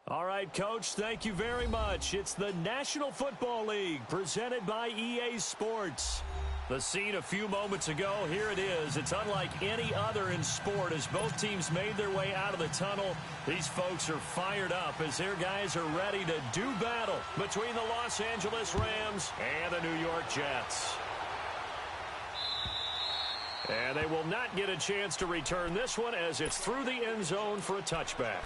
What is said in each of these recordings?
All right, Coach, thank you very much. It's the National Football League presented by EA Sports. The scene a few moments ago, here it is. It's unlike any other in sport as both teams made their way out of the tunnel. These folks are fired up as their guys are ready to do battle between the Los Angeles Rams and the New York Jets. And they will not get a chance to return this one as it's through the end zone for a touchback.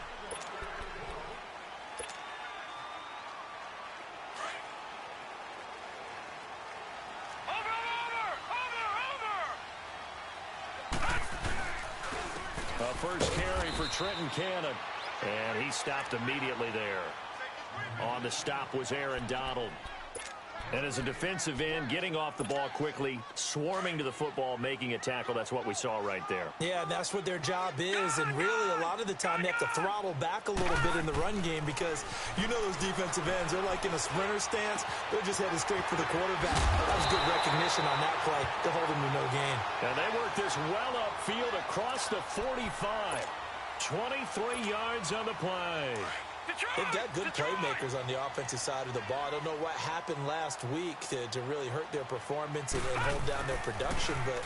First carry for Trenton Cannon, and he stopped immediately there. On the stop was Aaron Donald. And as a defensive end, getting off the ball quickly, swarming to the football, making a tackle, that's what we saw right there. Yeah, that's what their job is, and really a lot of the time they have to throttle back a little bit in the run game because you know those defensive ends, they're like in a sprinter stance. They're just headed straight for the quarterback. That was good recognition on that play to hold him to no gain. And they work this well upfield across the 45. 23 yards on the play. They've got good playmakers on the offensive side of the ball. I don't know what happened last week to really hurt their performance and hold down their production, but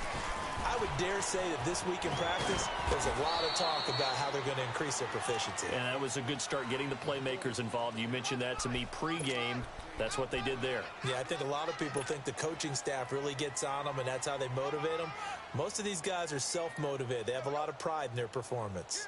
I would dare say that this week in practice, there's a lot of talk about how they're going to increase their proficiency. And that was a good start, getting the playmakers involved. You mentioned that to me pregame. That's what they did there. Yeah, I think a lot of people think the coaching staff really gets on them, and that's how they motivate them. Most of these guys are self-motivated. They have a lot of pride in their performance.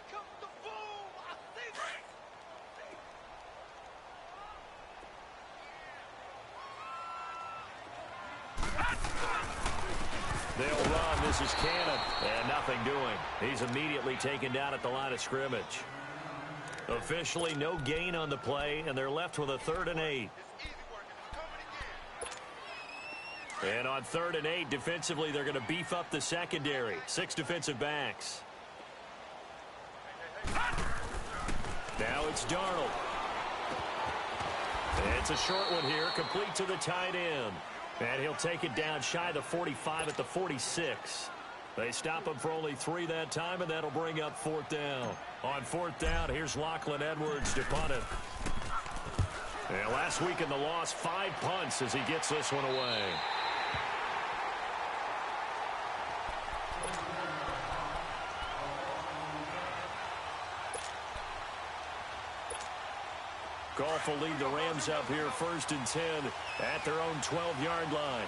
They'll run. This is Cannon. And nothing doing. He's immediately taken down at the line of scrimmage. Officially, no gain on the play, and they're left with a 3rd and 8. And on 3rd and 8, defensively, they're going to beef up the secondary. 6 defensive backs. Now it's Darnold. It's a short one here, complete to the tight end. And he'll take it down shy of the 45 at the 46. They stop him for only 3 that time, and that'll bring up 4th down. On 4th down, here's Lachlan Edwards to punt it. And last week in the loss, 5 punts as he gets this one away. Goff will lead the Rams up here 1st and 10 at their own 12-yard line.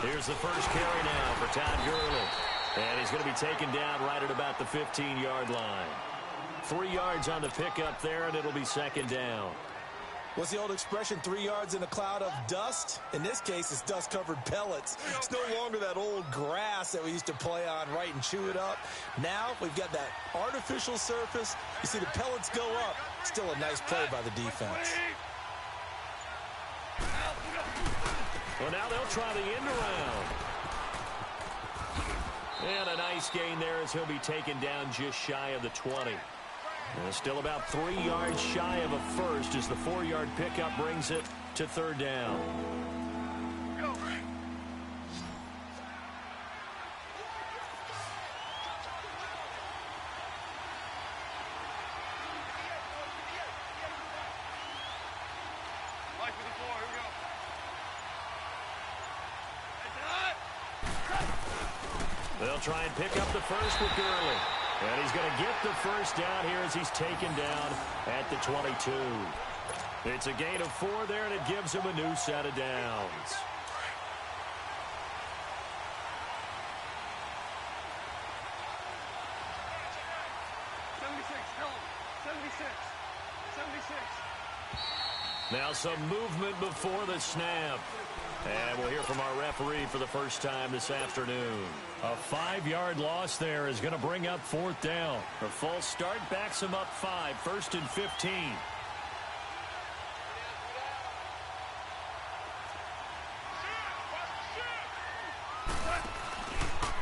Here's the first carry now for Todd Gurley. And he's going to be taken down right at about the 15-yard line. 3 yards on the pickup there, and it'll be 2nd down. What's the old expression, 3 yards in a cloud of dust? In this case, it's dust-covered pellets. It's no longer that old grass that we used to play on, right, and chew it up. Now we've got that artificial surface. You see the pellets go up. Still a nice play by the defense. Well, now they'll try the end around. And a nice gain there as he'll be taken down just shy of the 20. And still about 3 yards shy of a first as the 4-yard pickup brings it to 3rd down. They'll try and pick up the first with Gurley. And he's going to get the first down here as he's taken down at the 22. It's a gain of 4 there, and it gives him a new set of downs. Now some movement before the snap. And we'll hear from our referee for the first time this afternoon. A 5-yard loss there is going to bring up 4th down. A false start backs him up 5, 1st and 15.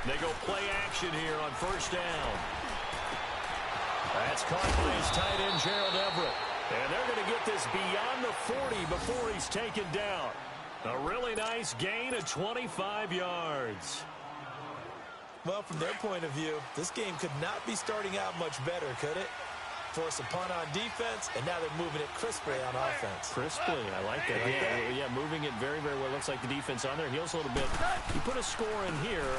They go play action here on 1st down. That's caught by his tight end, Gerald Everett. And they're going to get this beyond the 40 before he's taken down. A really nice gain of 25 yards. Well, from their point of view, this game could not be starting out much better, could it? Force a punt on defense, and now they're moving it crisply on offense. Crisply, I like that. Yeah, moving it very, very well. Looks like the defense on there heals a little bit. You put a score in here,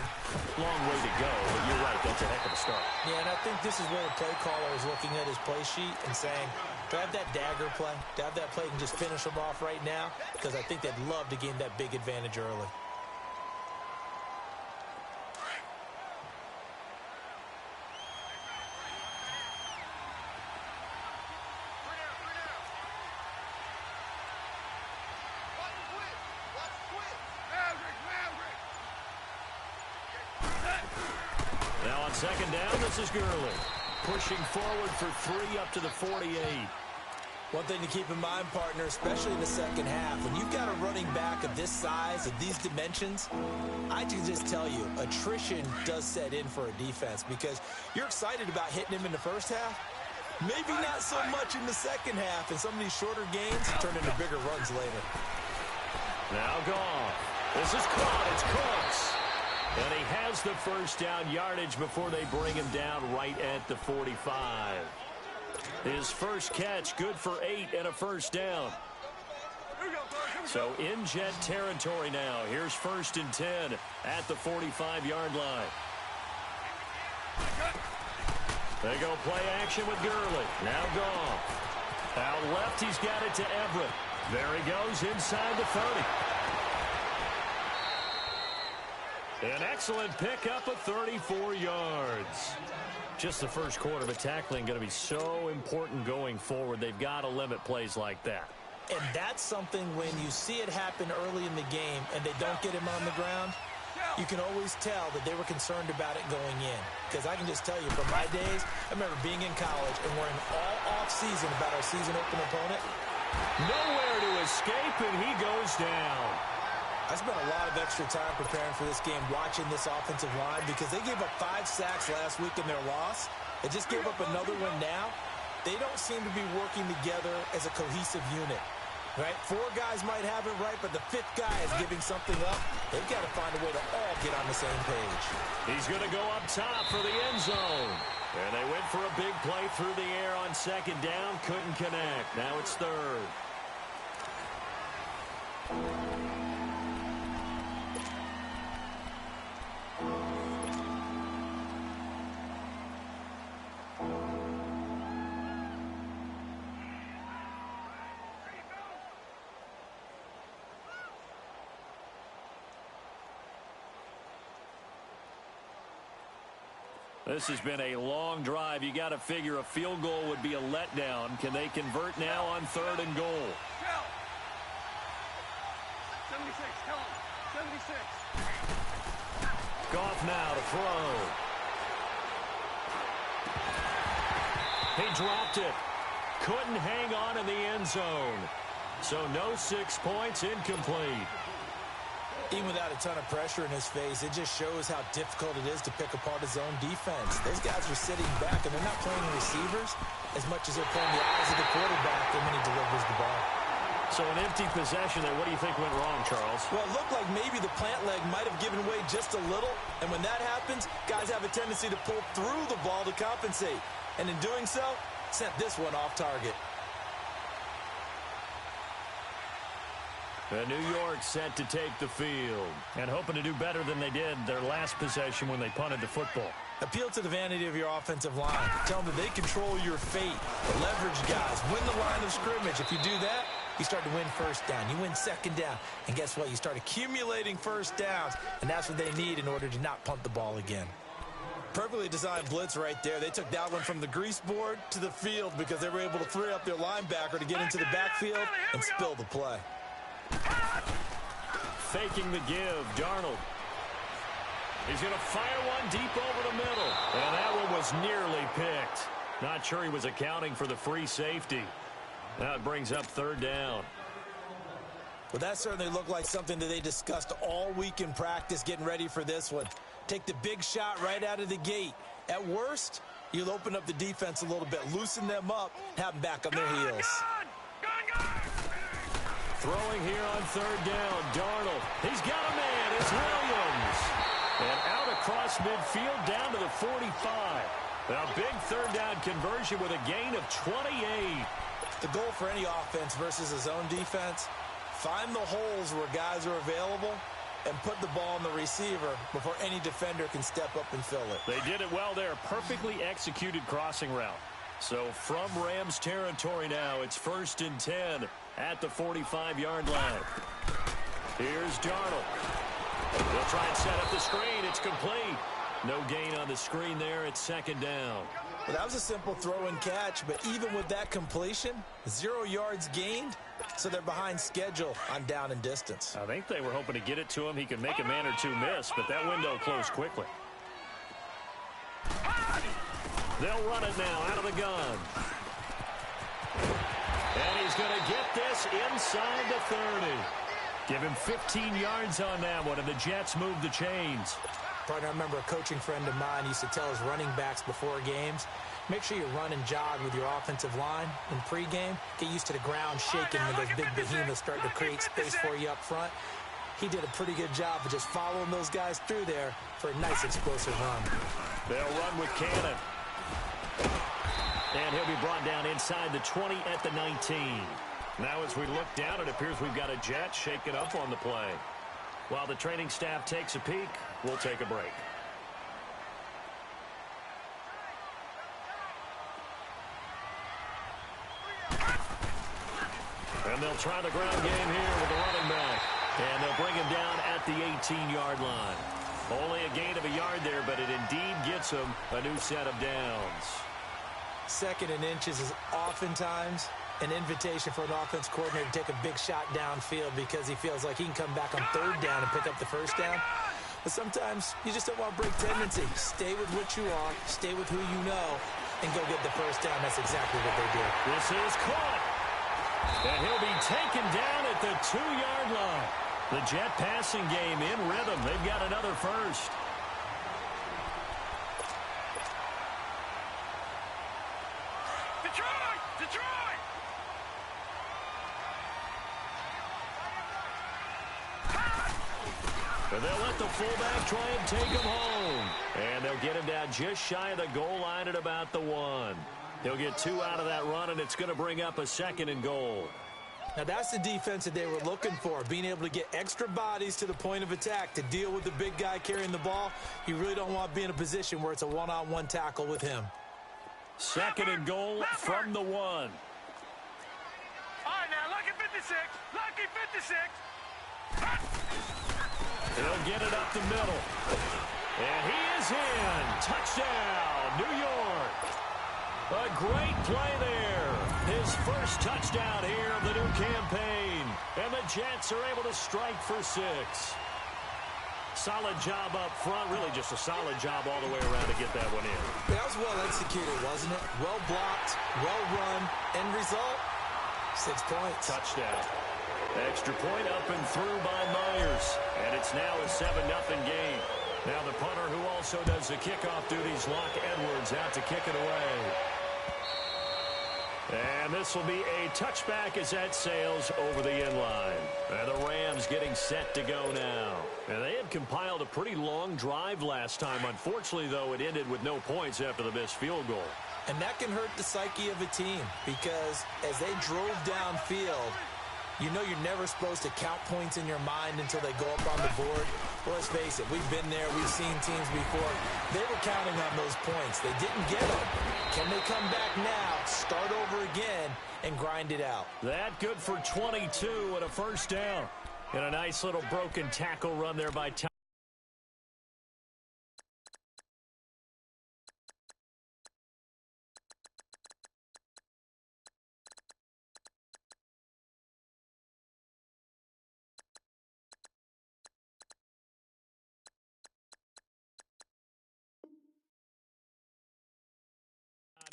long way to go, but you're right, that's a heck of a start. Yeah, and I think this is where the play caller is looking at his play sheet and saying, do I have that dagger play? Do I have that play and just finish them off right now? Because I think they'd love to gain that big advantage early. Now on second down, this is Gurley. Pushing forward for 3 up to the 48. One thing to keep in mind, partner, especially in the second half, when you've got a running back of this size, of these dimensions, I can just tell you, attrition does set in for a defense because you're excited about hitting him in the first half. Maybe not so much in the second half, and some of these shorter gains turn into bigger runs later. Now gone. This is caught. It's Cooks. And he has the first down yardage before they bring him down right at the 45. His first catch, good for 8 and a first down. So in Jet territory now. Here's 1st and 10 at the 45-yard line. They go play action with Gurley. Now gone. Out left, he's got it to Everett. There he goes inside the 30. An excellent pickup of 34 yards. Just the first quarter, but tackling going to be so important going forward. They've got to limit plays like that. And that's something when you see it happen early in the game and they don't get him on the ground, you can always tell that they were concerned about it going in. Because I can just tell you, from my days, I remember being in college and worrying all off-season about our season-open opponent. Nowhere to escape, and he goes down. I spent a lot of extra time preparing for this game, watching this offensive line, because they gave up 5 sacks last week in their loss. They just gave up another one now. They don't seem to be working together as a cohesive unit, right? 4 guys might have it right, but the 5th guy is giving something up. They've got to find a way to all get on the same page. He's going to go up top for the end zone. And they went for a big play through the air on second down. Couldn't connect. Now it's 3rd. This has been a long drive. You got to figure a field goal would be a letdown. Can they convert now on 3rd and goal? 76, tell him. 76. Goff now to throw. He dropped it. Couldn't hang on in the end zone. So no 6 points, incomplete. Even without a ton of pressure in his face, it just shows how difficult it is to pick apart his own defense. Those guys are sitting back, and they're not playing receivers as much as they're playing the eyes of the quarterback when he delivers the ball. So an empty possession there. What do you think went wrong, Charles? Well, it looked like maybe the plant leg might have given way just a little, and when that happens, guys have a tendency to pull through the ball to compensate. And in doing so, sent this one off target. And New York set to take the field and hoping to do better than they did their last possession when they punted the football. Appeal to the vanity of your offensive line. Tell them that they control your fate. Leverage guys. Win the line of scrimmage. If you do that, you start to win first down. You win second down. And guess what? You start accumulating first downs. And that's what they need in order to not punt the ball again. Perfectly designed blitz right there. They took that one from the grease board to the field because they were able to free up their linebacker to get into the backfield and spill the play. Faking the give, Darnold. He's going to fire one deep over the middle. And that one was nearly picked. Not sure he was accounting for the free safety. Now it brings up 3rd down. Well, that certainly looked like something that they discussed all week in practice getting ready for this one. Take the big shot right out of the gate. At worst, you'll open up the defense a little bit, loosen them up, have them back on their heels. Throwing here on 3rd down, Darnold. He's got a man. It's Williams. And out across across midfield down to the 45. A big third down conversion with a gain of 28. The goal for any offense versus his own defense, find the holes where guys are available and put the ball on the receiver before any defender can step up and fill it. They did it well there. Perfectly executed crossing route. So from Rams territory now, it's 1st and 10 at the 45-yard line. Here's Darnold. They'll try and set up the screen. It's complete. No gain on the screen there. It's 2nd down. Well, that was a simple throw and catch, but even with that completion, 0 yards gained, so they're behind schedule on down and distance. I think they were hoping to get it to him. He could make a man or two miss, but that window closed quickly. They'll run it now out of the gun. And he's going to get this inside the 30. Give him 15 yards on that one, and the Jets move the chains. Partner, I remember a coaching friend of mine used to tell his running backs before games, make sure you run and jog with your offensive line in pregame. Get used to the ground shaking when those big behemoths start to create space for you up front. He did a pretty good job of just following those guys through there for a nice explosive run. They'll run with Cannon. And he'll be brought down inside the 20 at the 19. Now as we look down, it appears we've got a Jet shaken up on the play. While the training staff takes a peek, we'll take a break. And they'll try the ground game here with the running back. And they'll bring him down at the 18-yard line. Only a gain of a yard there, but it indeed gets him a new set of downs. 2nd and inches is oftentimes an invitation for an offense coordinator to take a big shot downfield because he feels like he can come back on 3rd down and pick up the 1st down. But sometimes you just don't want to break tendency. Stay with what you are, stay with who you know, and go get the 1st down. That's exactly what they did. This is caught. And he'll be taken down at the 2-yard line. The Jet passing game in rhythm. They've got another 1st. Detroit! And they'll let the fullback try and take him home. And they'll get him down just shy of the goal line at about the 1. He'll get 2 out of that run, and it's going to bring up a 2nd and goal. Now that's the defense that they were looking for, being able to get extra bodies to the point of attack to deal with the big guy carrying the ball. You really don't want to be in a position where it's a one-on-one tackle with him. 2nd and goal from the 1. All right, now, lucky 56. Lucky 56. He'll get it up the middle. And he is in. Touchdown, New York. A great play there. His first touchdown here of the new campaign. And the Jets are able to strike for 6. Solid job up front. Really just a solid job all the way around to get that one in. That was well executed, wasn't it? Well blocked, well run. End result, 6 points. Touchdown. Extra point up and through by Myers. And it's now a 7-0 game. Now the punter who also does the kickoff duties, Locke Edwards, out to kick it away. And this will be a touchback as that sails over the end line. And the Rams getting set to go now. And they had compiled a pretty long drive last time. Unfortunately, though, it ended with no points after the missed field goal. And that can hurt the psyche of a team because as they drove downfield, you know you're never supposed to count points in your mind until they go up on the board. Well, let's face it, we've been there. We've seen teams before. They were counting on those points. They didn't get them. Can they come back now, start over again, and grind it out? That good for 22 and a 1st down. And a nice little broken tackle run there by Tom.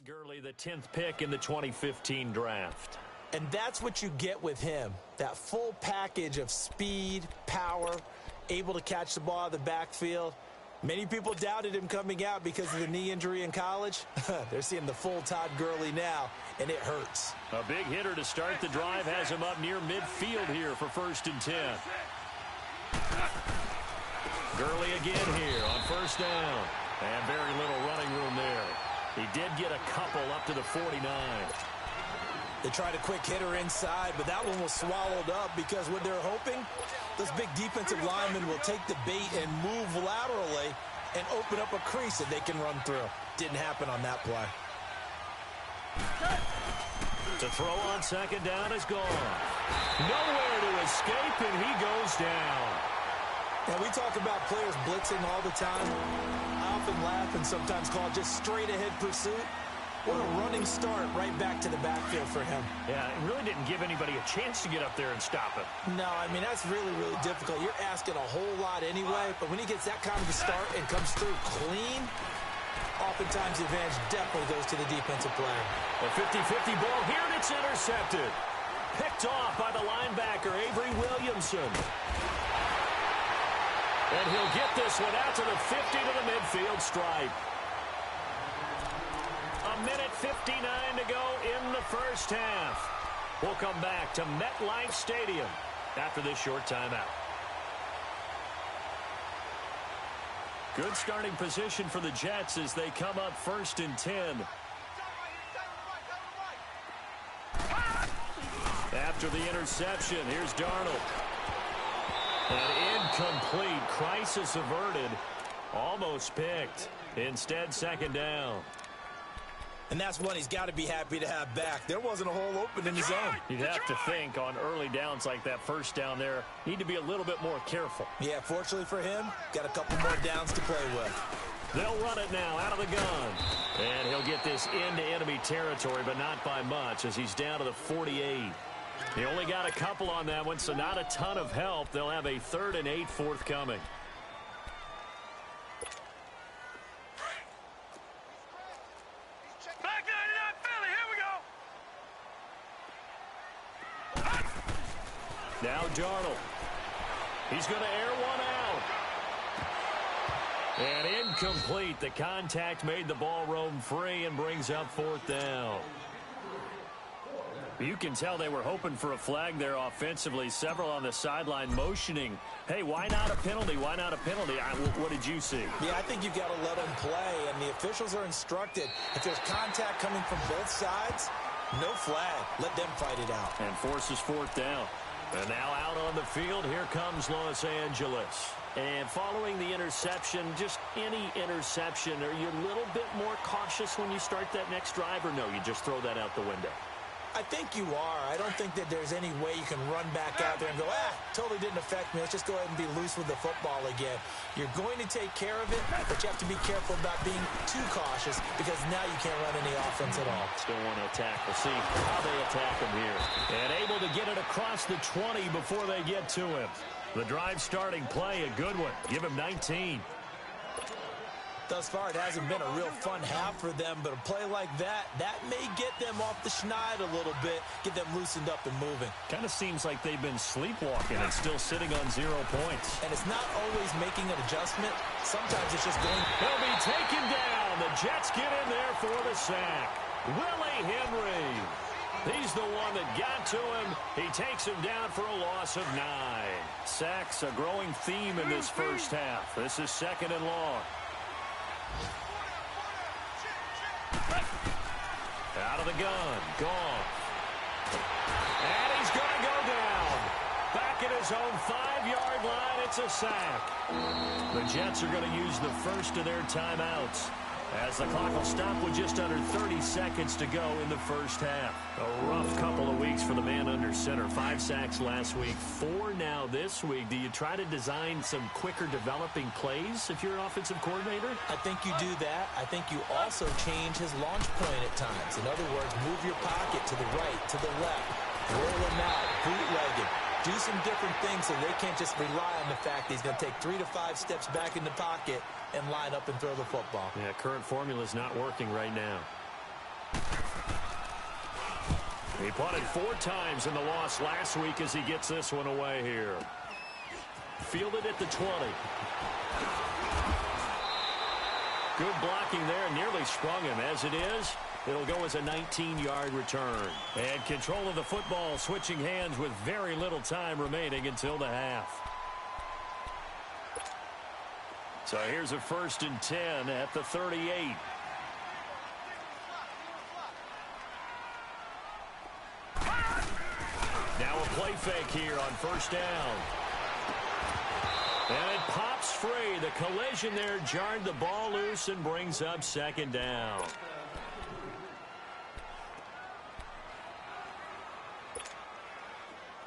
Gurley, the 10th pick in the 2015 draft. And that's what you get with him, that full package of speed, power, able to catch the ball out of the backfield. Many people doubted him coming out because of the knee injury in college. They're seeing the full Todd Gurley now, and it hurts. A big hitter to start the drive has him up near midfield here for 1st and 10. Gurley again here on first down. And very little running room there. He did get a couple up to the 49. They tried a quick hitter inside, but that one was swallowed up because what they're hoping, those big defensive linemen will take the bait and move laterally and open up a crease that they can run through. Didn't happen on that play. To throw on second down is gone. Nowhere to escape, and he goes down. And we talk about players blitzing all the time. I often laugh and sometimes call it just straight-ahead pursuit. What a running start right back to the backfield for him. Yeah, it really didn't give anybody a chance to get up there and stop him. No, I mean, that's really, really difficult. You're asking a whole lot anyway, but when he gets that kind of a start and comes through clean, oftentimes the advantage definitely goes to the defensive player. A 50-50 ball here, and it's intercepted. Picked off by the linebacker, Avery Williamson. And he'll get this one out to the 50 to the midfield stripe. A minute 59 to go in the first half. We'll come back to MetLife Stadium after this short timeout. Good starting position for the Jets as they come up 1st and 10. After the interception, here's Darnold. An incomplete. Crisis averted. Almost picked. Instead, second down. And that's one he's got to be happy to have back. There wasn't a hole open in his zone. You'd have to think on early downs like that first down there, need to be a little bit more careful. Yeah, fortunately for him, got a couple more downs to play with. They'll run it now out of the gun. And he'll get this into enemy territory, but not by much as he's down to the 48. He only got a couple on that one, so not a ton of help. They'll have a 3rd and 8 forthcoming. Back 99 Philly, here we go. Now Darnold. He's going to air one out. And incomplete. The contact made the ball roam free and brings up 4th down. You can tell they were hoping for a flag there offensively. Several on the sideline motioning. Hey, why not a penalty? Why not a penalty? What did you see? Yeah, I think you've got to let them play, and the officials are instructed. If there's contact coming from both sides, no flag. Let them fight it out. And forces 4th down. And now out on the field, here comes Los Angeles. And following the interception, just any interception, are you a little bit more cautious when you start that next drive, or no, you just throw that out the window? I think you are. I don't think that there's any way you can run back out there and go, totally didn't affect me. Let's just go ahead and be loose with the football again. You're going to take care of it, but you have to be careful about being too cautious because now you can't run any offense at all. Still want to attack. We'll see how they attack him here. And able to get it across the 20 before they get to him. The drive starting play, a good one. Give him 19. Thus far, it hasn't been a real fun half for them, but a play like that may get them off the schneid a little bit, get them loosened up and moving. Kind of seems like they've been sleepwalking and still sitting on 0 points. And it's not always making an adjustment. Sometimes it's just going. He'll be taken down. The Jets get in there for the sack. Willie Henry. He's the one that got to him. He takes him down for a loss of 9. Sacks, a growing theme in this first half. This is 2nd and long. Out of the gun. Gone. And he's going to go down. Back at his own 5-yard line. It's a sack. The Jets are going to use the first of their timeouts as the clock will stop with just under 30 seconds to go in the first half. A rough couple of weeks for the man under center. 5 sacks last week, 4 now this week. Do you try to design some quicker developing plays if you're an offensive coordinator? I think you do that. I think you also change his launch point at times. In other words, move your pocket to the right, to the left, roll him out, bootleg it. Do some different things so they can't just rely on the fact that he's going to take 3 to 5 steps back in the pocket and line up and throw the football. Yeah, current formula is not working right now. He punted 4 times in the loss last week as he gets this one away here. Fielded at the 20. Good blocking there, nearly sprung him. As it is, it'll go as a 19-yard return. And control of the football switching hands with very little time remaining until the half. So here's a 1st and 10 at the 38. Now a play fake here on 1st down. And it pops free. The collision there jarred the ball loose and brings up 2nd down.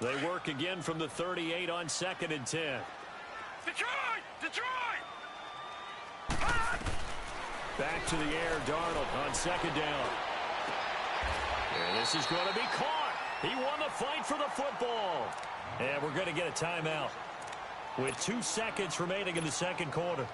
They work again from the 38 on 2nd and 10. Detroit! Detroit! Back to the air, Darnold on 2nd down. And this is going to be caught. He won the fight for the football. And we're going to get a timeout with 2 seconds remaining in the 2nd quarter.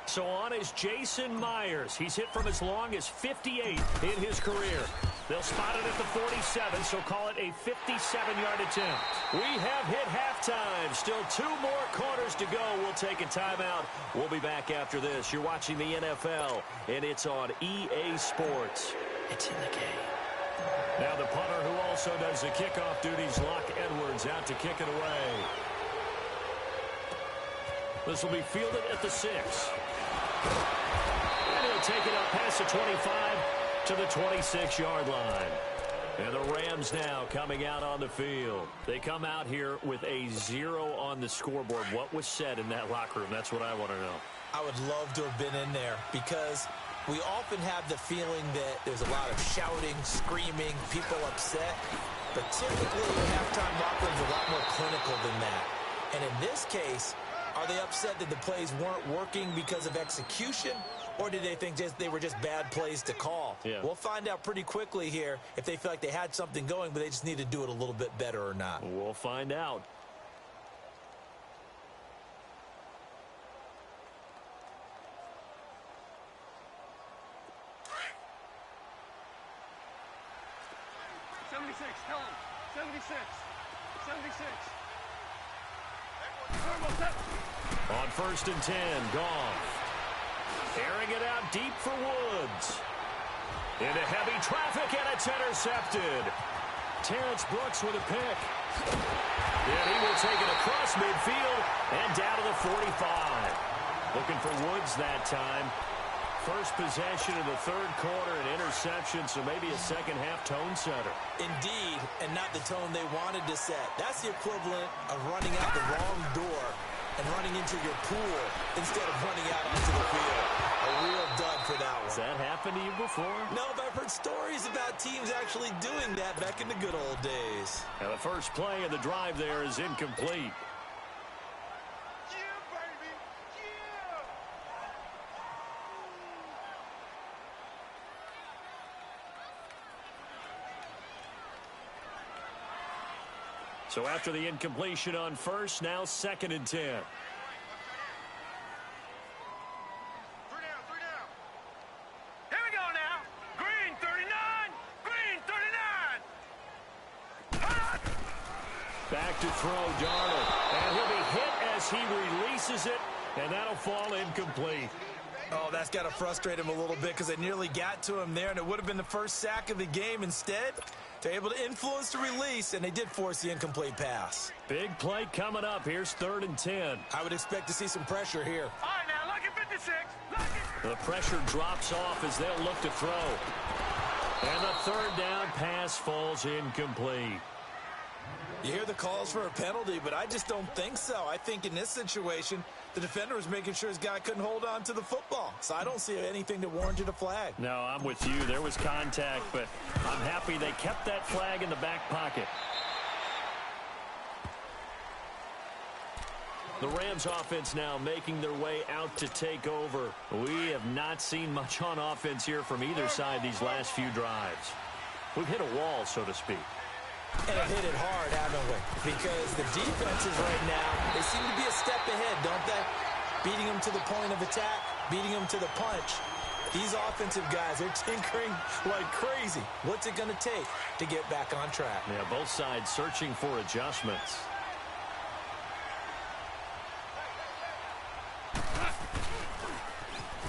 So on is Jason Myers. He's hit from as long as 58 in his career. They'll spot it at the 47, so call it a 57-yard attempt. We have hit halftime. Still 2 more quarters to go. We'll take a timeout. We'll be back after this. You're watching the NFL, and it's on EA Sports. It's in the game. Now the punter who also does the kickoff duties, Locke Edwards, out to kick it away. This will be fielded at the 6. And he'll take it up past the 25 to the 26-yard line. And the Rams now coming out on the field. They come out here with a 0 on the scoreboard. What was said in that locker room? That's what I want to know. I would love to have been in there because we often have the feeling that there's a lot of shouting, screaming, people upset. But typically, a halftime locker room is a lot more clinical than that. And in this case, are they upset that the plays weren't working because of execution? Or did they think they were just bad plays to call? Yeah. We'll find out pretty quickly here if they feel like they had something going, but they just need to do it a little bit better or not. We'll find out. Tell him. 76. 76. On 1st and 10, Goff. Airing it out deep for Woods. Into heavy traffic, and it's intercepted. Terrence Brooks with a pick. And he will take it across midfield and down to the 45. Looking for Woods that time. First possession of the 3rd quarter, an interception, so maybe a second-half tone setter. Indeed, and not the tone they wanted to set. That's the equivalent of running out the wrong door and running into your pool instead of running out onto the field. A real dud for that one. Has that happened to you before? No, but I've heard stories about teams actually doing that back in the good old days. Now the first play of the drive there is incomplete. So after the incompletion on first, now 2nd and 10. 3 down, 3 down. Here we go now. Green 39. Green 39. Back to throw, Darnold. And he'll be hit as he releases it, and that'll fall incomplete. Oh, that's got to frustrate him a little bit because they nearly got to him there, and it would have been the first sack of the game. Instead, they're able to influence the release, and they did force the incomplete pass. Big play coming up. Here's 3rd and 10. I would expect to see some pressure here. All right, now, look at 56. Look at... The pressure drops off as they'll look to throw. And the 3rd down pass falls incomplete. You hear the calls for a penalty, but I just don't think so. I think in this situation, the defender was making sure his guy couldn't hold on to the football. So I don't see anything that warranted a flag. No, I'm with you. There was contact, but I'm happy they kept that flag in the back pocket. The Rams offense now making their way out to take over. We have not seen much on offense here from either side these last few drives. We've hit a wall, so to speak. And have hit it hard, haven't we? Because the defenses right now, they seem to be a step ahead, don't they? Beating them to the point of attack, beating them to the punch. These offensive guys, they're tinkering like crazy. What's it going to take to get back on track? Yeah, both sides searching for adjustments.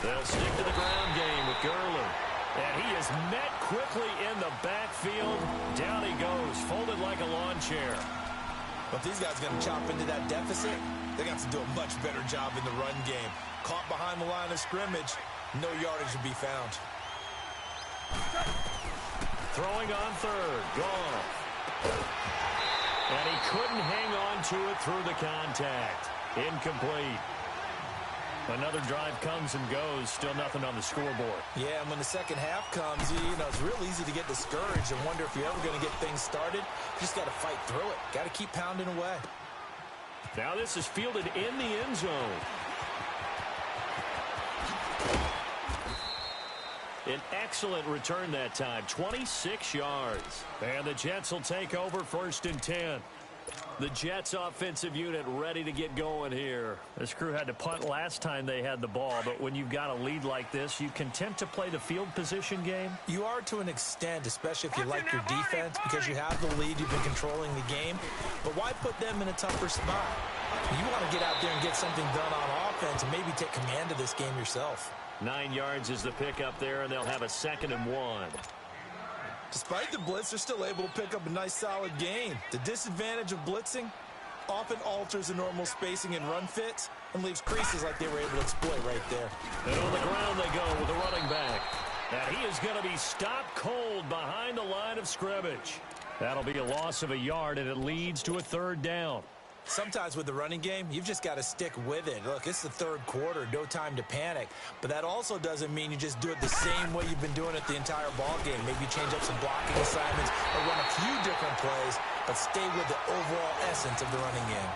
They'll stick to the ground game with Gurley. And he is met quickly in the backfield. Down he goes, folded like a lawn chair. But if these guys are going to chop into that deficit, they got to do a much better job in the run game. Caught behind the line of scrimmage, no yardage to be found. Throwing on third. Gone. And he couldn't hang on to it through the contact. Incomplete. Another drive comes and goes. Still nothing on the scoreboard. Yeah, and when the second half comes, you know, it's real easy to get discouraged and wonder if you're ever going to get things started. You just got to fight through it. Got to keep pounding away. Now this is fielded in the end zone. An excellent return that time, 26 yards. And the Jets will take over 1st and 10. The Jets offensive unit ready to get going here. This crew had to punt last time they had the ball, but when you've got a lead like this, you content to play the field position game? You are to an extent, especially if you like your defense, because you have the lead, you've been controlling the game. But why put them in a tougher spot? You want to get out there and get something done on offense and maybe take command of this game yourself. 9 yards is the pickup there, and they'll have a 2nd and 1. Despite the blitz, they're still able to pick up a nice, solid gain. The disadvantage of blitzing often alters the normal spacing and run fits and leaves creases like they were able to exploit right there. And on the ground they go with the running back. And he is going to be stopped cold behind the line of scrimmage. That'll be a loss of a yard, and it leads to a 3rd down. Sometimes with the running game, you've just got to stick with it. Look, it's the 3rd quarter, no time to panic. But that also doesn't mean you just do it the same way you've been doing it the entire ball game. Maybe change up some blocking assignments or run a few different plays, but stay with the overall essence of the running game.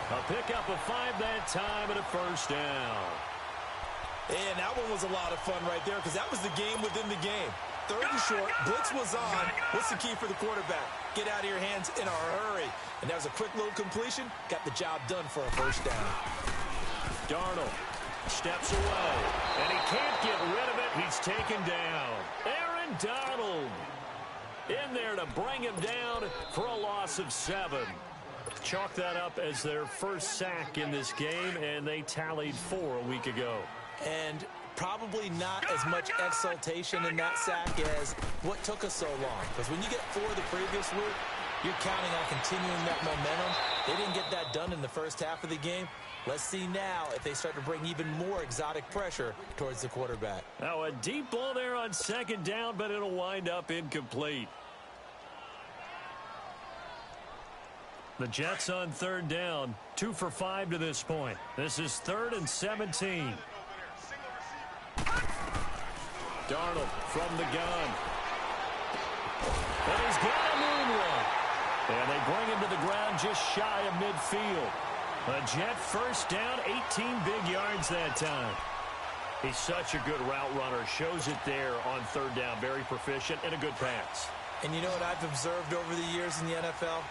A pickup of 5 that time and a 1st down. And that one was a lot of fun right there because that was the game within the game. 3rd and short, blitz was on. What's the key for the quarterback? Get out of your hands in a hurry. And that was a quick little completion. Got the job done for a 1st down. Darnold steps away, and he can't get rid of it. He's taken down. Aaron Donald in there to bring him down for a loss of 7. Chalk that up as their 1st sack in this game, and they tallied 4 a week ago. And probably not as much exultation in that sack as what took us so long. Because when you get 4 the previous week, you're counting on continuing that momentum. They didn't get that done in the 1st half of the game. Let's see now if they start to bring even more exotic pressure towards the quarterback. Now a deep ball there on 2nd down, but it'll wind up incomplete. The Jets on 3rd down, 2 for 5 to this point. This is 3rd and 17. Darnold from the gun. And he's got a moonwalk. And they bring him to the ground just shy of midfield. A Jet 1st down, 18 big yards that time. He's such a good route runner. Shows it there on 3rd down. Very proficient and a good pass. And you know what I've observed over the years in the NFL?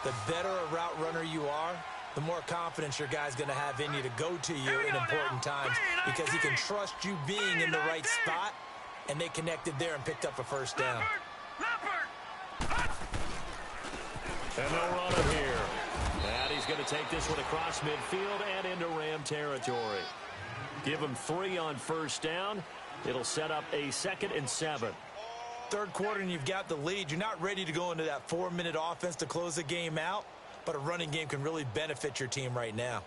The better a route runner you are, the more confidence your guy's going to have in you to go to you in important times because he can trust you being in the right spot, and they connected there and picked up a 1st down. And they'll run it here. And he's going to take this one across midfield and into Ram territory. Give him 3 on 1st down. It'll set up a 2nd and 7. 3rd quarter and you've got the lead. You're not ready to go into that 4-minute offense to close the game out, but a running game can really benefit your team right now.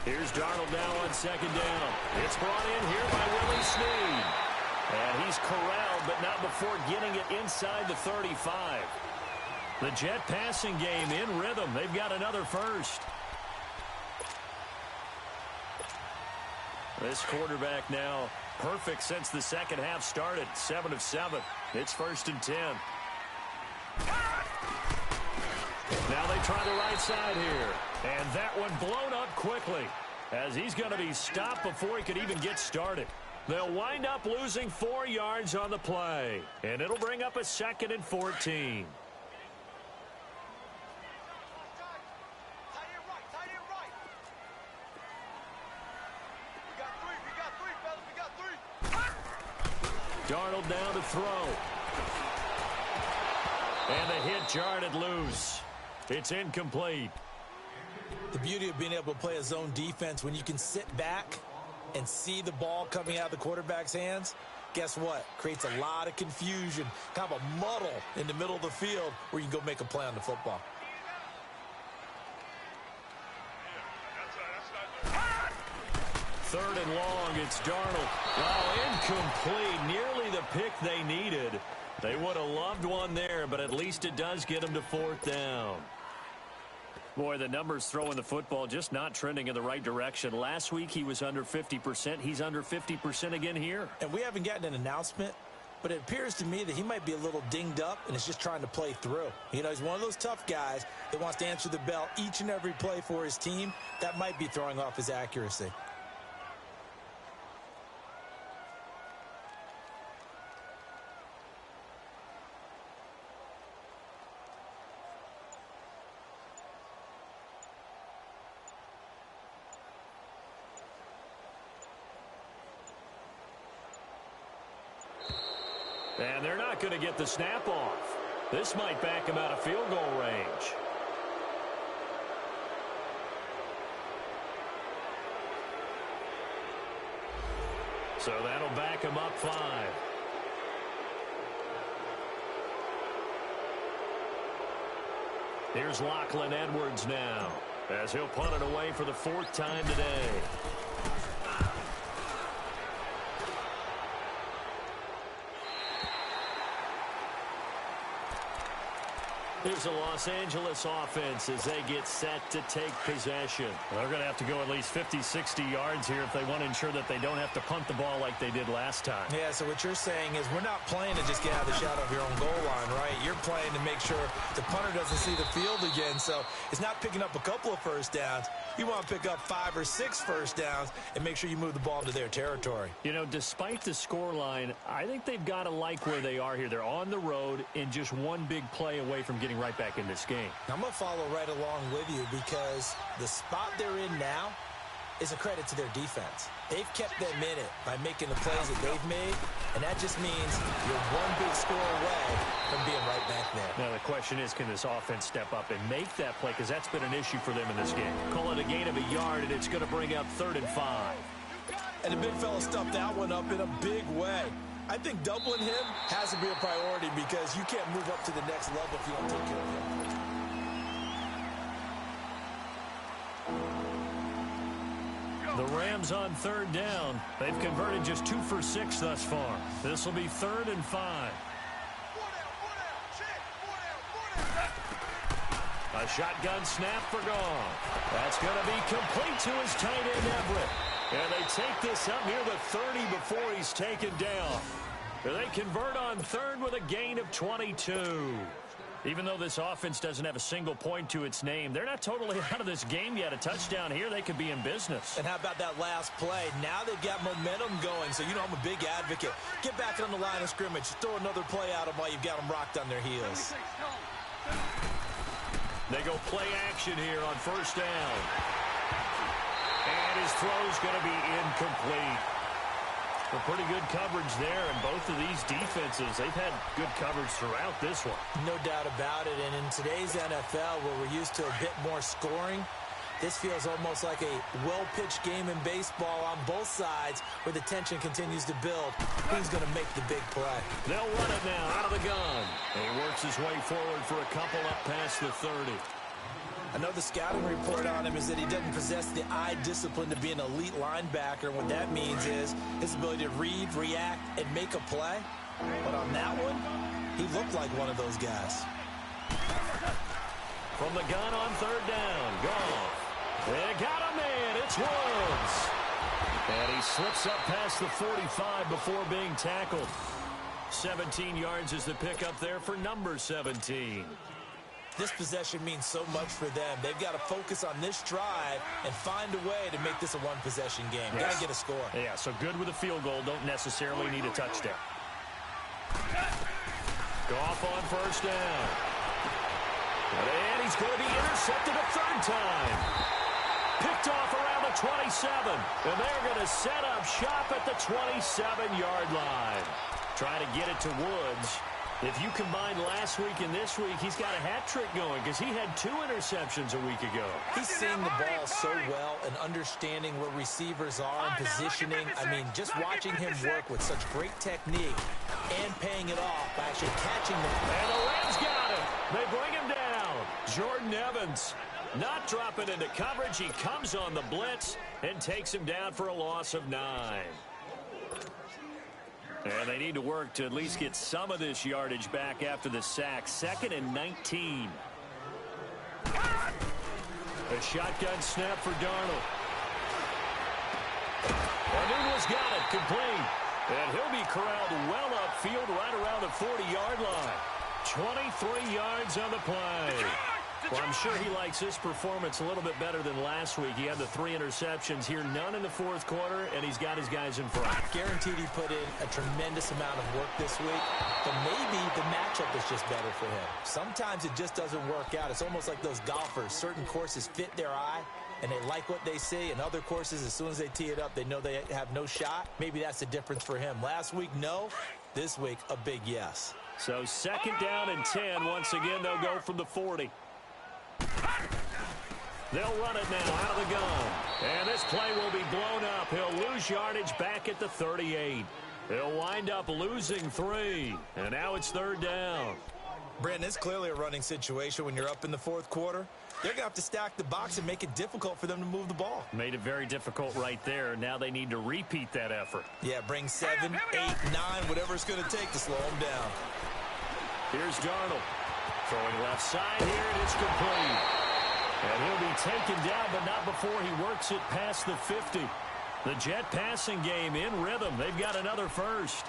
Here's Darnold now on 2nd down. It's brought in here by Willie Snead. And he's corralled, but not before getting it inside the 35. The Jet passing game in rhythm. They've got another 1st. This quarterback now perfect since the 2nd half started. 7 of 7. It's 1st and 10. Now they try the right side here. And that one blown up quickly as he's going to be stopped before he could even get started. They'll wind up losing 4 yards on the play. And it'll bring up a 2nd and 14. Darnold down to throw. And the hit jarred it loose. It's incomplete. The beauty of being able to play a zone defense when you can sit back and see the ball coming out of the quarterback's hands, guess what? Creates a lot of confusion, kind of a muddle in the middle of the field where you can go make a play on the football. Third and long, it's Darnold. Oh, incomplete. Nearly the pick they needed. They would have loved one there, but at least it does get them to fourth down. Boy, the numbers throwing the football just not trending in the right direction. Last week he was under 50%. He's under 50% again here. And we haven't gotten an announcement, but it appears to me that he might be a little dinged up and is just trying to play through. You know, he's one of those tough guys that wants to answer the bell each and every play for his team. That might be throwing off his accuracy. And they're not going to get the snap off. This might back him out of field goal range. So that'll back him up 5. Here's Lachlan Edwards now, as he'll punt it away for the 4th time today. Here's the Los Angeles offense as they get set to take possession. They're going to have to go at least 50, 60 yards here if they want to ensure that they don't have to punt the ball like they did last time. Yeah, so what you're saying is we're not playing to just get out of the shadow of your own goal line, right? You're playing to make sure the punter doesn't see the field again. So it's not picking up a couple of first downs. You want to pick up 5 or 6 first downs and make sure you move the ball into their territory. You know, despite the scoreline, I think they've got to like where they are here. They're on the road and just one big play away from getting right back in this game. I'm going to follow right along with you because the spot they're in now is a credit to their defense. They've kept them in it by making the plays that they've made, and that just means you're one big score away from being right back there. Now, the question is, can this offense step up and make that play? Because that's been an issue for them in this game. Call it a gain of a yard, and it's going to bring up 3rd and 5. And the big fella stuffed that one up in a big way. I think doubling him has to be a priority because you can't move up to the next level if you don't take care of him. The Rams on 3rd down. They've converted just 2 for 6 thus far. This will be 3rd and 5. A shotgun snap for Goff. That's going to be complete to his tight end Everett. And they take this up near the 30 before he's taken down. They convert on 3rd with a gain of 22. Even though this offense doesn't have a single point to its name, they're not totally out of this game yet. A touchdown here, they could be in business. And how about that last play? Now they've got momentum going, so you know I'm a big advocate. Get back on the line of scrimmage. Throw another play at them while you've got them rocked on their heels. They go play action here on 1st down. And his throw's going to be incomplete. A pretty good coverage there, and both of these defenses, they've had good coverage throughout this one. No doubt about it, and in today's NFL, where we're used to a bit more scoring, this feels almost like a well-pitched game in baseball on both sides where the tension continues to build. Who's going to make the big play? They'll run it now out of the gun. And he works his way forward for a couple up past the 30. I know the scouting report on him is that he doesn't possess the eye discipline to be an elite linebacker. And what that means is his ability to read, react, and make a play. But on that one, he looked like one of those guys. From the gun on 3rd down, Goff. They got a man. It's Woods. And he slips up past the 45 before being tackled. 17 yards is the pickup there for number 17. This possession means so much for them. They've got to focus on this drive and find a way to make this a one-possession game. Yes. Got to get a score. Yeah, so good with a field goal. Don't necessarily need a touchdown. Goff on 1st down. And he's going to be intercepted a 3rd time. Picked off around the 27. And they're going to set up shop at the 27-yard line. Try to get it to Woods. If you combine last week and this week, he's got a hat trick going because he had 2 interceptions a week ago. He's seeing the ball so well and understanding where receivers are and positioning. I mean, just watching him work with such great technique and paying it off by actually catching the ball. And the Rams got him. They bring him down. Jordan Evans not dropping into coverage. He comes on the blitz and takes him down for a loss of 9. And they need to work to at least get some of this yardage back after the sack. 2nd and 19. A shotgun snap for Darnold. Arnold's got it, complete. And he'll be corralled well upfield right around the 40-yard line. 23 yards on the play. Well, I'm sure he likes his performance a little bit better than last week. He had the 3 interceptions here, none in the 4th quarter, and he's got his guys in front. Guaranteed he put in a tremendous amount of work this week, but maybe the matchup is just better for him. Sometimes it just doesn't work out. It's almost like those golfers. Certain courses fit their eye, and they like what they see, and other courses, as soon as they tee it up, they know they have no shot. Maybe that's the difference for him. Last week, no. This week, a big yes. So 2nd down and 10. Once again, they'll go from the 40. They'll run it now out of the gun. And this play will be blown up. He'll lose yardage back at the 38. He'll wind up losing 3. And now it's 3rd down. Brandon, it's clearly a running situation when you're up in the 4th quarter. They're going to have to stack the box and make it difficult for them to move the ball. Made it very difficult right there. Now they need to repeat that effort. Yeah, bring 7, 8, 9, whatever it's going to take to slow them down. Here's Darnold. Throwing left side here, and it's complete. And he'll be taken down, but not before he works it past the 50. The Jet passing game in rhythm. They've got another first.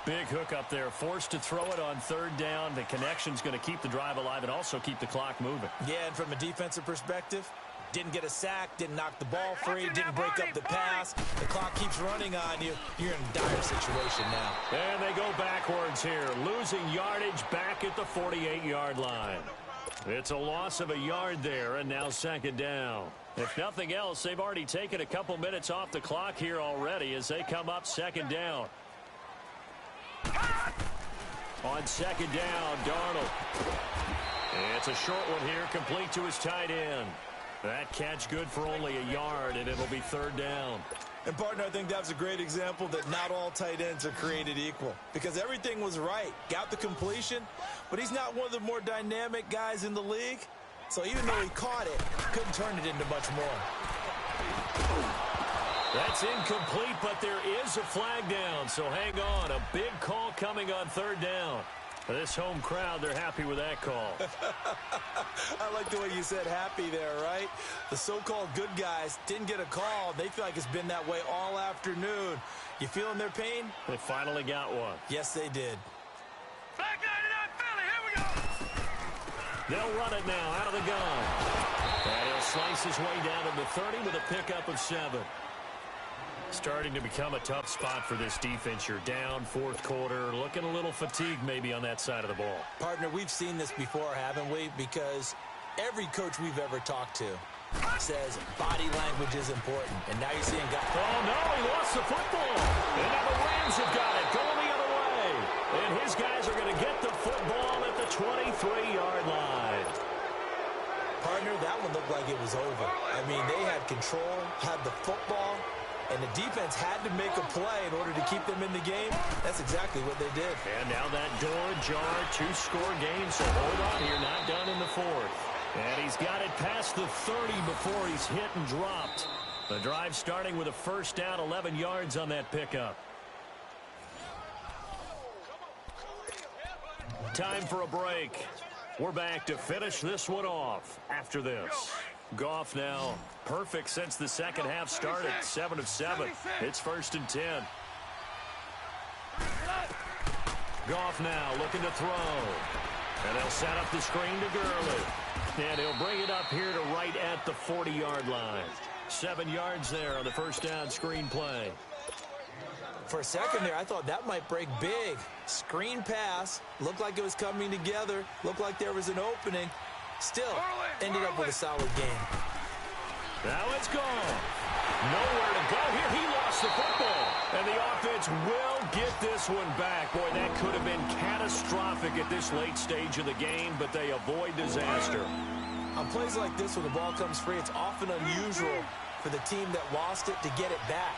Big hook up there, forced to throw it on 3rd down. The connection's going to keep the drive alive and also keep the clock moving. Yeah, and from a defensive perspective, didn't get a sack, didn't knock the ball free, didn't break up the pass. The clock keeps running on you. You're in a dire situation now. And they go backwards here, losing yardage back at the 48-yard line. It's a loss of a yard there, and now 2nd down. If nothing else, they've already taken a couple minutes off the clock here already as they come up 2nd down. On 2nd down, Darnold. It's a short one here, complete to his tight end. That catch good for only a yard, and it'll be 3rd down. And, partner, I think that's a great example that not all tight ends are created equal. Because everything was right. Got the completion, but he's not one of the more dynamic guys in the league. So even though he caught it, couldn't turn it into much more. That's incomplete, but there is a flag down, so hang on. A big call coming on 3rd down. This home crowd, they're happy with that call. I like the way you said happy there, right? The so-called good guys didn't get a call. They feel like it's been that way all afternoon. You feeling their pain? They finally got one. Yes, they did. Back 99 Philly, here we go. They'll run it now out of the gun. And he'll slice his way down to the 30 with a pickup of 7. Starting to become a tough spot for this defense. You're down 4th quarter, looking a little fatigued maybe on that side of the ball. Partner, we've seen this before, haven't we? Because every coach we've ever talked to says body language is important. And now you're seeing guys. Oh, no, he lost the football. And now the Rams have got it going the other way. And his guys are going to get the football at the 23-yard line. Partner, that one looked like it was over. I mean, they had control, had the football, and the defense had to make a play in order to keep them in the game. That's exactly what they did. And now that door ajar, 2-score game, so hold on here, not done in the 4th. And he's got it past the 30 before he's hit and dropped. The drive starting with a 1st down, 11 yards on that pickup. Time for a break. We're back to finish this one off after this. Goff now perfect since the 2nd half started. 7 of 7. It's 1st and 10. Goff now looking to throw. And they'll set up the screen to Gurley. And he'll bring it up here to right at the 40-yard line. 7 yards there on the 1st down screen play. For a second there, I thought that might break big. Screen pass. Looked like it was coming together. Looked like there was an opening. Still, ended up with a solid game. Now it's gone. Nowhere to go here. He lost gets the football. And the offense will get this one back. Boy, that could have been catastrophic at this late stage of the game, but they avoid disaster. On plays like this, when the ball comes free, it's often unusual for the team that lost it to get it back.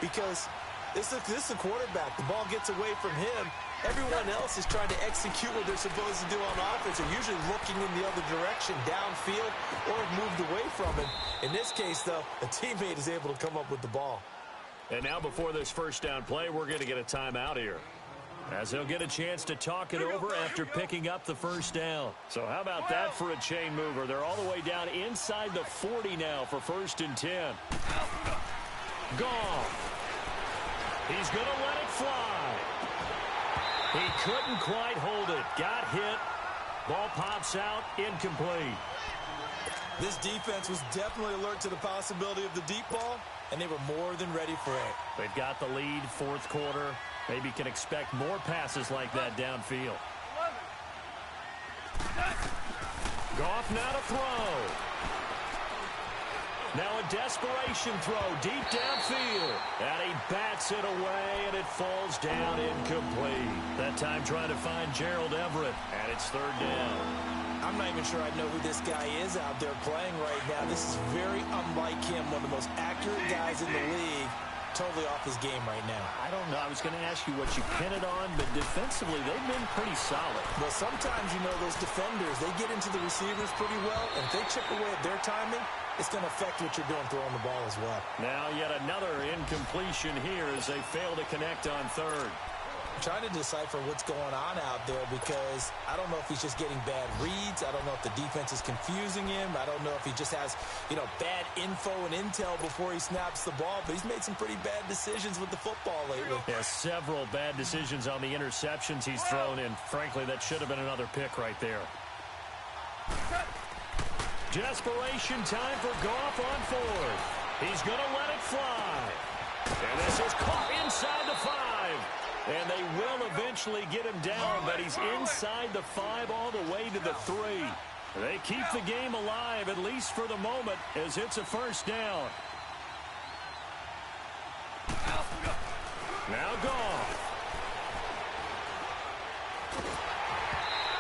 Because this is the quarterback. The ball gets away from him. Everyone else is trying to execute what they're supposed to do on offense. They're usually looking in the other direction, downfield, or have moved away from him. In this case, though, a teammate is able to come up with the ball. And now before this first down play, we're going to get a timeout here, as they'll get a chance to talk it over after picking up the first down. So how about that for a chain mover? They're all the way down inside the 40 now for 1st and 10. Goff. He's going to let it fly. He couldn't quite hold it. Got hit. Ball pops out. Incomplete. This defense was definitely alert to the possibility of the deep ball, and they were more than ready for it. They've got the lead, 4th quarter. Maybe can expect more passes like that downfield. Goff now to throw. Now a desperation throw deep downfield. And he bats it away, and it falls down incomplete. That time trying to find Gerald Everett, and it's 3rd down. I'm not even sure I know who this guy is out there playing right now. This is very unlike him, one of the most accurate guys in the league. Totally off his game right now. I don't know. I was going to ask you what you pin it on, but defensively, they've been pretty solid. Well, sometimes, those defenders, they get into the receivers pretty well, and if they chip away at their timing, it's going to affect what you're doing throwing the ball as well. Now yet another incompletion here as they fail to connect on 3rd. I'm trying to decipher what's going on out there because I don't know if he's just getting bad reads. I don't know if the defense is confusing him. I don't know if he just has, bad info and intel before he snaps the ball. But he's made some pretty bad decisions with the football lately. Yeah, several bad decisions on the interceptions he's thrown in. Frankly, that should have been another pick right there. Desperation time for Goff on 4th. He's going to let it fly. And this is caught inside the 5. And they will eventually get him down, but he's inside the 5 all the way to the 3. They keep the game alive, at least for the moment, as it's a 1st down. Now Goff.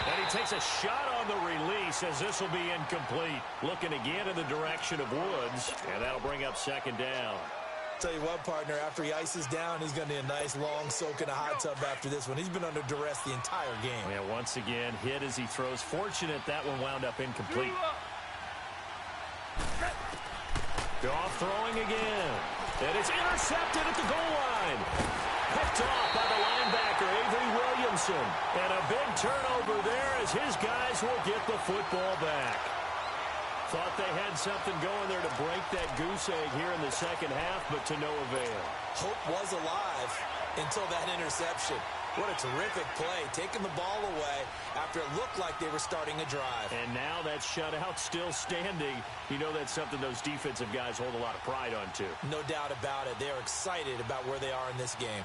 And he takes a shot on the release as this will be incomplete. Looking again in the direction of Woods, and that'll bring up 2nd down. Tell you what, partner, after he ices down, he's going to need a nice long soak in a hot tub after this one. He's been under duress the entire game. Yeah, once again, hit as he throws. Fortunate that one wound up incomplete. Goff throwing again. And it's intercepted at the goal line. Picked off by the linebacker, Avery Williamson. And a big turnover there as his guys will get the football back. Thought they had something going there to break that goose egg here in the 2nd half, but to no avail. Hope was alive until that interception. What a terrific play, taking the ball away after it looked like they were starting a drive. And now that shutout still standing. That's something those defensive guys hold a lot of pride on, too. No doubt about it. They are excited about where they are in this game.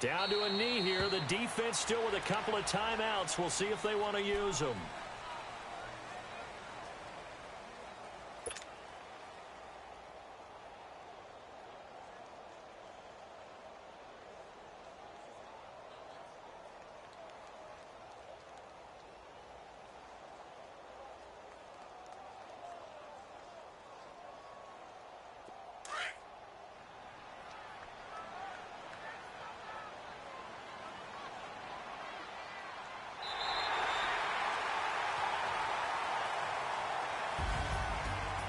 Down to a knee here. The defense still with a couple of timeouts. We'll see if they want to use them.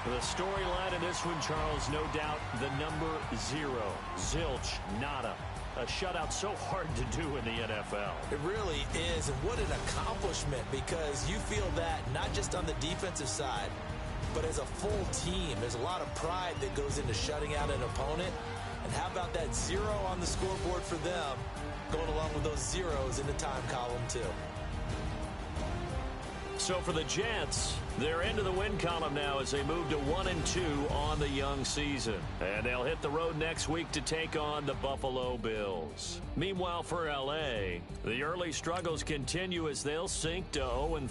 The storyline in this one, Charles, no doubt the number 0. Zilch, nada. A shutout so hard to do in the NFL. It really is, and what an accomplishment, because you feel that not just on the defensive side, but as a full team. There's a lot of pride that goes into shutting out an opponent. And how about that 0 on the scoreboard for them, going along with those zeros in the time column, too. So for the Jets, they're into the win column now as they move to 1-2 on the young season. And they'll hit the road next week to take on the Buffalo Bills. Meanwhile, for L.A., the early struggles continue as they'll sink to 0-3.